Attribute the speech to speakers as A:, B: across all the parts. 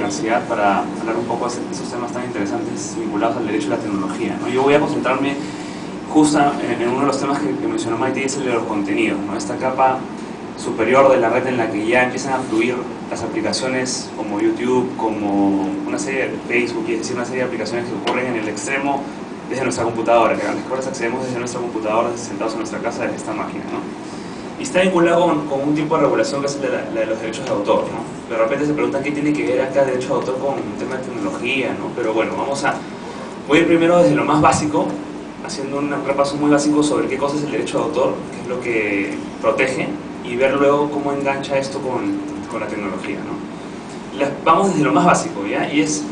A: universidad para hablar un poco de esos temas tan interesantes vinculados al derecho a la tecnología, ¿no? Yo voy a concentrarme justo en uno de los temas que mencionó Maite, es el de los contenidos, ¿no? Esta capa superior de la red en la que ya empiezan a fluir las aplicaciones como YouTube, como una serie de Facebook, y es decir, una serie de aplicaciones que ocurren en el extremo desde nuestra computadora, que a las cuales accedemos desde nuestra computadora, sentados en nuestra casa, desde esta máquina, ¿no? Y está vinculado con un tipo de regulación que es la de los derechos de autor, ¿no? De repente se preguntan qué tiene que ver acá derecho de autor con un tema de tecnología, ¿no? Pero bueno, voy a ir primero desde lo más básico, haciendo un repaso muy básico sobre qué cosa es el derecho de autor, qué es lo que protege, y ver luego cómo engancha esto con la tecnología, ¿no? Vamos desde lo más básico, ¿ya? Y es,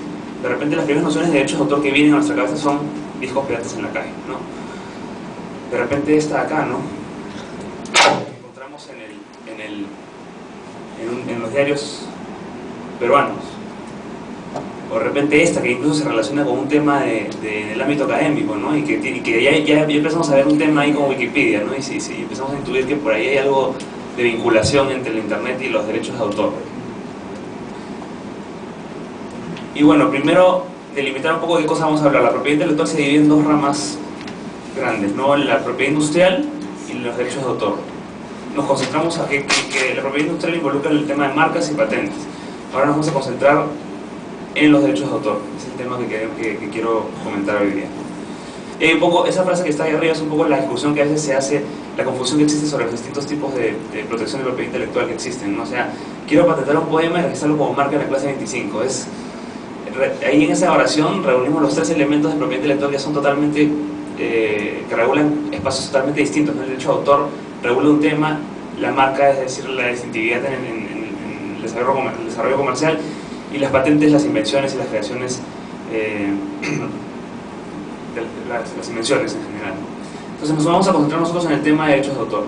A: de repente, las primeras nociones de derechos de autor que vienen a nuestra cabeza son discos piratas en la calle, ¿no? De repente esta de acá, ¿no? Que encontramos en los diarios peruanos. O de repente esta, que incluso se relaciona con un tema del ámbito académico, ¿no? Y que ya empezamos a ver un tema ahí con Wikipedia, ¿no? Y sí, empezamos a intuir que por ahí hay algo de vinculación entre el internet y los derechos de autor. Y bueno, primero delimitar un poco de qué cosa vamos a hablar. La propiedad intelectual se divide en dos ramas grandes, ¿no? La propiedad industrial y los derechos de autor. Nos concentramos a que la propiedad industrial involucra el tema de marcas y patentes. Ahora nos vamos a concentrar en los derechos de autor. Es el tema que quiero comentar hoy día. Un poco, esa frase que está ahí arriba es un poco la discusión que a veces se hace, la confusión que existe sobre los distintos tipos de protección de propiedad intelectual que existen, ¿no? O sea, quiero patentar un poema y registrarlo como marca en la clase 25. Ahí en esa oración reunimos los tres elementos de propiedad intelectual que son totalmente, que regulan espacios totalmente distintos, ¿no? El derecho de autor regula un tema, la marca, es decir, la distintividad en el desarrollo comercial, y las patentes, las invenciones y las creaciones, las invenciones en general, ¿no? Entonces nos vamos a concentrar nosotros en el tema de derechos de autor.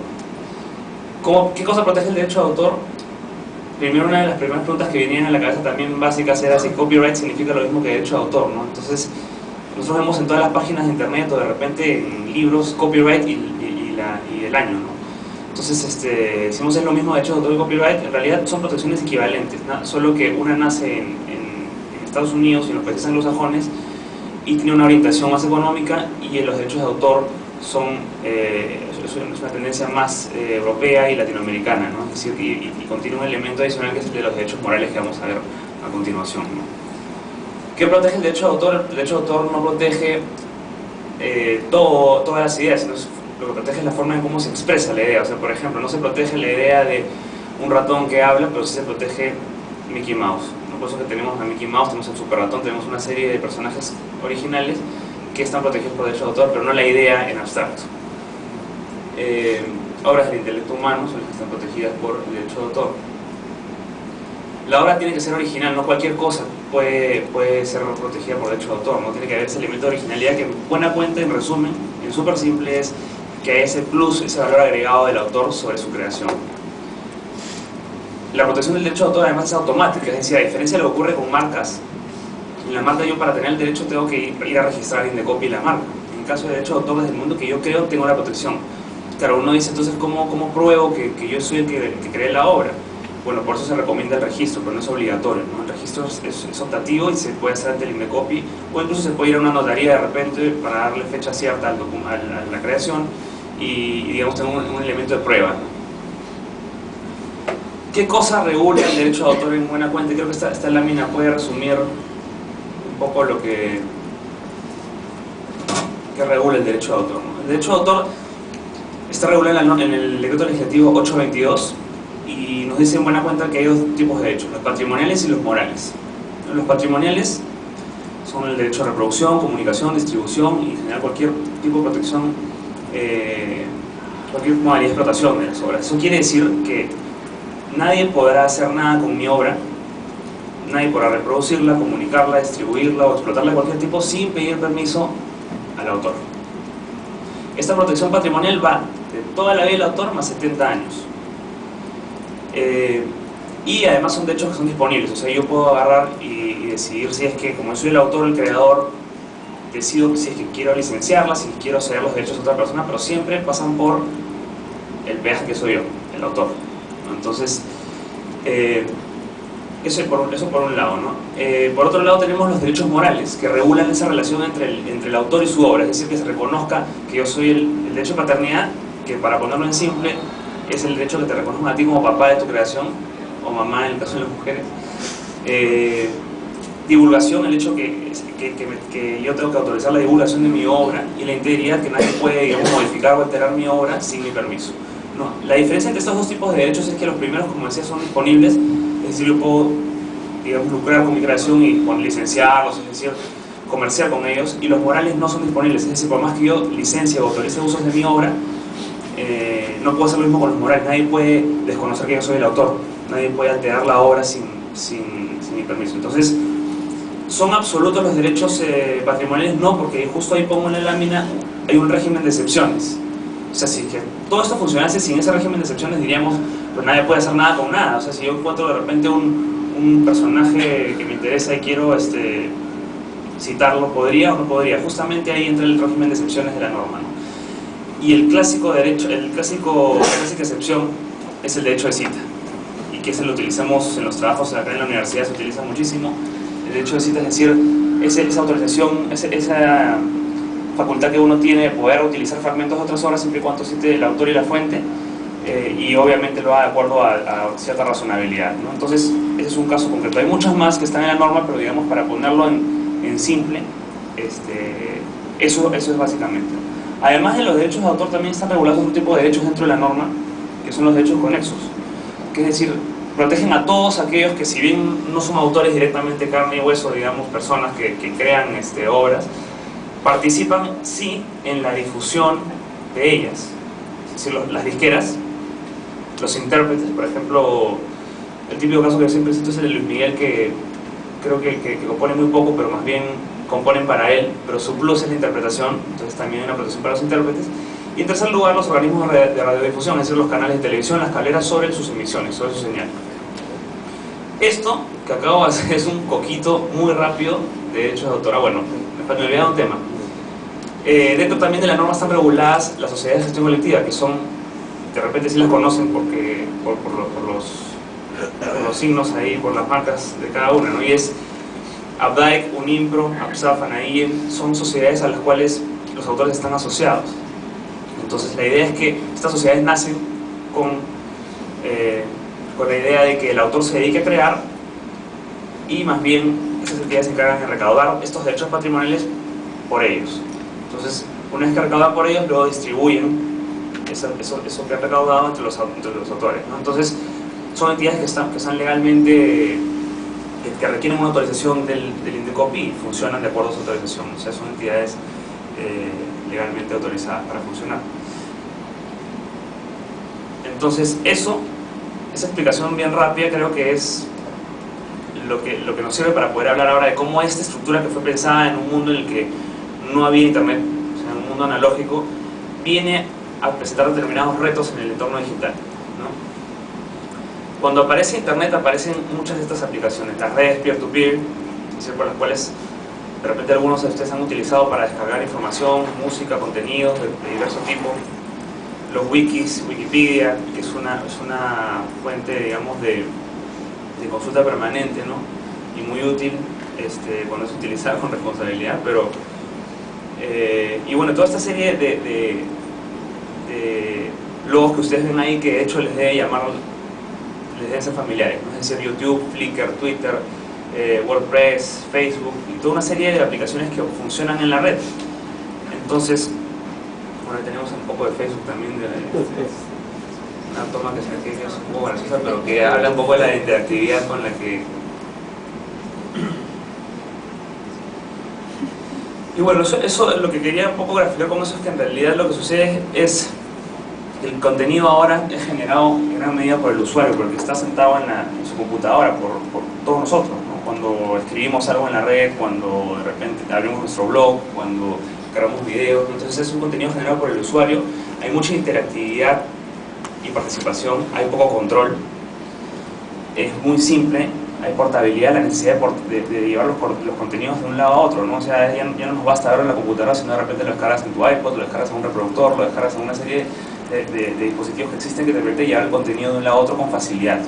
A: ¿Qué cosa protege el derecho de autor? Primero, una de las primeras preguntas que venían a la cabeza también básicas era si copyright significa lo mismo que derecho de autor, ¿no? Entonces nosotros vemos en todas las páginas de internet o de repente en libros copyright y el año, ¿no? Entonces, decimos es lo mismo derecho de autor y copyright. En realidad son protecciones equivalentes, ¿no? Solo que una nace en Estados Unidos y en los países anglosajones y tiene una orientación más económica, y los derechos de autor es una tendencia más europea y latinoamericana, ¿no? Es decir, y contiene un elemento adicional que es el de los derechos morales que vamos a ver a continuación, ¿no? ¿Qué protege el derecho de autor? El derecho de autor no protege todas las ideas, sino lo que protege es la forma en cómo se expresa la idea. O sea, por ejemplo, no se protege la idea de un ratón que habla, pero sí se protege Mickey Mouse, ¿no? Por eso que tenemos a Mickey Mouse, tenemos al Super Ratón, tenemos una serie de personajes originales que están protegidos por derecho de autor, pero no la idea en abstracto. Obras del intelecto humano son las que están protegidas por el derecho de autor. La obra tiene que ser original, no cualquier cosa puede ser protegida por derecho de autor, no tiene que haber ese elemento de originalidad que, en buena cuenta, en resumen, en súper simple, es que hay ese plus, ese valor agregado del autor sobre su creación. La protección del derecho de autor además es automática, es decir, a diferencia de lo que ocurre con marcas, en la marca yo, para tener el derecho, tengo que ir a registrar en de copia la marca. En caso de derecho de autor, desde el mundo que yo creo, tengo la protección. Claro, uno dice, entonces, ¿cómo pruebo que yo soy el que creé la obra? Bueno, por eso se recomienda el registro, pero no es obligatorio, ¿no? El registro es optativo y se puede hacer ante el INDECOPI, o incluso se puede ir a una notaría de repente para darle fecha cierta a la creación y digamos, tener un elemento de prueba, ¿no? ¿Qué cosa regula el derecho de autor en buena cuenta? Creo que esta lámina puede resumir un poco lo que regula el derecho de autor, ¿no? El derecho de autor está regulado en el decreto legislativo 822 y nos dice en buena cuenta que hay dos tipos de derechos, los patrimoniales y los morales. Los patrimoniales son el derecho a reproducción, comunicación, distribución y en general cualquier tipo de protección, cualquier modalidad de explotación de las obras. Eso quiere decir que nadie podrá hacer nada con mi obra, nadie podrá reproducirla, comunicarla, distribuirla o explotarla de cualquier tipo sin pedir permiso al autor. Esta protección patrimonial va de toda la vida del autor más 70 años. Y además son derechos que son disponibles, o sea, yo puedo agarrar y decidir si es que, como yo soy el autor, el creador, decido si es que quiero licenciarla, si quiero ceder los derechos a otra persona, pero siempre pasan por el peaje que soy yo, el autor, ¿no? Entonces, Eso por un lado, ¿no? Por otro lado tenemos los derechos morales, que regulan esa relación entre el autor y su obra, es decir, que se reconozca que yo soy el derecho de paternidad, que para ponerlo en simple, es el derecho que te reconozcan a ti como papá de tu creación, o mamá en el caso de las mujeres. Divulgación, el hecho que yo tengo que autorizar la divulgación de mi obra, y la integridad, que nadie puede, digamos, modificar o alterar mi obra sin mi permiso, ¿no? La diferencia entre estos dos tipos de derechos es que los primeros, como decía, son disponibles, es decir, yo puedo, digamos, lucrar con mi creación y licenciarlos, es decir, comerciar con ellos, y los morales no son disponibles, es decir, por más que yo licencie o autorice usos de mi obra, no puedo hacer lo mismo con los morales. Nadie puede desconocer que yo soy el autor, nadie puede alterar la obra sin mi permiso. Entonces, ¿son absolutos los derechos patrimoniales? No, porque justo ahí pongo en la lámina, hay un régimen de excepciones. O sea, si que todo esto funcionase sin ese régimen de excepciones, diríamos, pues nadie puede hacer nada con nada. O sea, si yo encuentro de repente un personaje que me interesa y quiero citarlo, ¿podría o no podría? Justamente ahí entra el régimen de excepciones de la norma, ¿no? Y el clásico derecho, la clásica excepción es el derecho de cita, y que ese lo utilizamos en los trabajos acá en la universidad, se utiliza muchísimo. El derecho de cita, es decir, esa autorización, esa facultad que uno tiene de poder utilizar fragmentos de otras obras siempre y cuando cite el autor y la fuente, y obviamente lo haga de acuerdo a cierta razonabilidad, ¿no? Entonces, ese es un caso concreto. Hay muchas más que están en la norma, pero digamos, para ponerlo en simple, eso es básicamente. Además de los derechos de autor, también están regulados otro tipo de derechos dentro de la norma, que son los derechos conexos, que es decir, protegen a todos aquellos que, si bien no son autores directamente carne y hueso, digamos, personas que crean obras, participan sí en la difusión de ellas. Es decir, las disqueras, los intérpretes, por ejemplo, el típico caso que yo siempre cito es el de Luis Miguel, que creo que compone muy poco, pero más bien componen para él, pero su plus es la interpretación, entonces también hay una protección para los intérpretes. Y en tercer lugar, los organismos de radiodifusión, es decir, los canales de televisión, las cableras, sobre sus emisiones, sobre su señal. Esto que acabo de hacer es un coquito muy rápido de derechos de autor. Bueno, me olvidé un tema. Dentro también de la norma están reguladas las sociedades de gestión colectiva, que son, de repente sí las conocen porque por los signos ahí, por las marcas de cada una, ¿no? Y es ABDAIC, UNIMPRO, APSAF, ANAIEM, son sociedades a las cuales los autores están asociados. Entonces la idea es que estas sociedades nacen con la idea de que el autor se dedique a crear, y más bien esas entidades se encargan de recaudar estos derechos patrimoniales por ellos. Entonces, una vez que recaudan por ellos, luego distribuyen eso que han recaudado entre los autores, ¿no? Entonces, son entidades que están legalmente, que requieren una autorización del INDECOPI y funcionan de acuerdo a su autorización. O sea, son entidades legalmente autorizadas para funcionar. Entonces, esa explicación bien rápida creo que es lo que nos sirve para poder hablar ahora de cómo esta estructura, que fue pensada en un mundo en el que no había internet, o sea, en un mundo analógico, viene a presentar determinados retos en el entorno digital, ¿no? Cuando aparece internet, aparecen muchas de estas aplicaciones, las redes peer-to-peer, es decir, por las cuales de repente algunos de ustedes han utilizado para descargar información, música, contenidos de diversos tipos. Los wikis, Wikipedia, que es una fuente, digamos, de consulta permanente, ¿no? Y muy útil cuando es utilizada con responsabilidad, pero y bueno, toda esta serie de logos que ustedes ven ahí, que de hecho les deben ser familiares, ¿no? Es decir, YouTube, Flickr, Twitter, WordPress, Facebook, y toda una serie de aplicaciones que funcionan en la red. Entonces, bueno, tenemos un poco de Facebook también, una toma que es un poco graciosa, pero que habla un poco de la interactividad con la que... Y bueno, eso lo que quería un poco graficar con eso es que en realidad lo que sucede es que el contenido ahora es generado en gran medida por el usuario, porque está sentado en su computadora, por todos nosotros, ¿no? Cuando escribimos algo en la red, cuando de repente abrimos nuestro blog, cuando cargamos videos, entonces es un contenido generado por el usuario, hay mucha interactividad y participación, hay poco control, es muy simple, hay portabilidad, la necesidad de llevar los contenidos de un lado a otro, ¿no? O sea, ya no nos basta verlo en la computadora, sino de repente lo descargas en tu iPod, lo descargas en un reproductor, lo descargas en una serie de dispositivos que existen que te permiten llevar el contenido de un lado a otro con facilidad.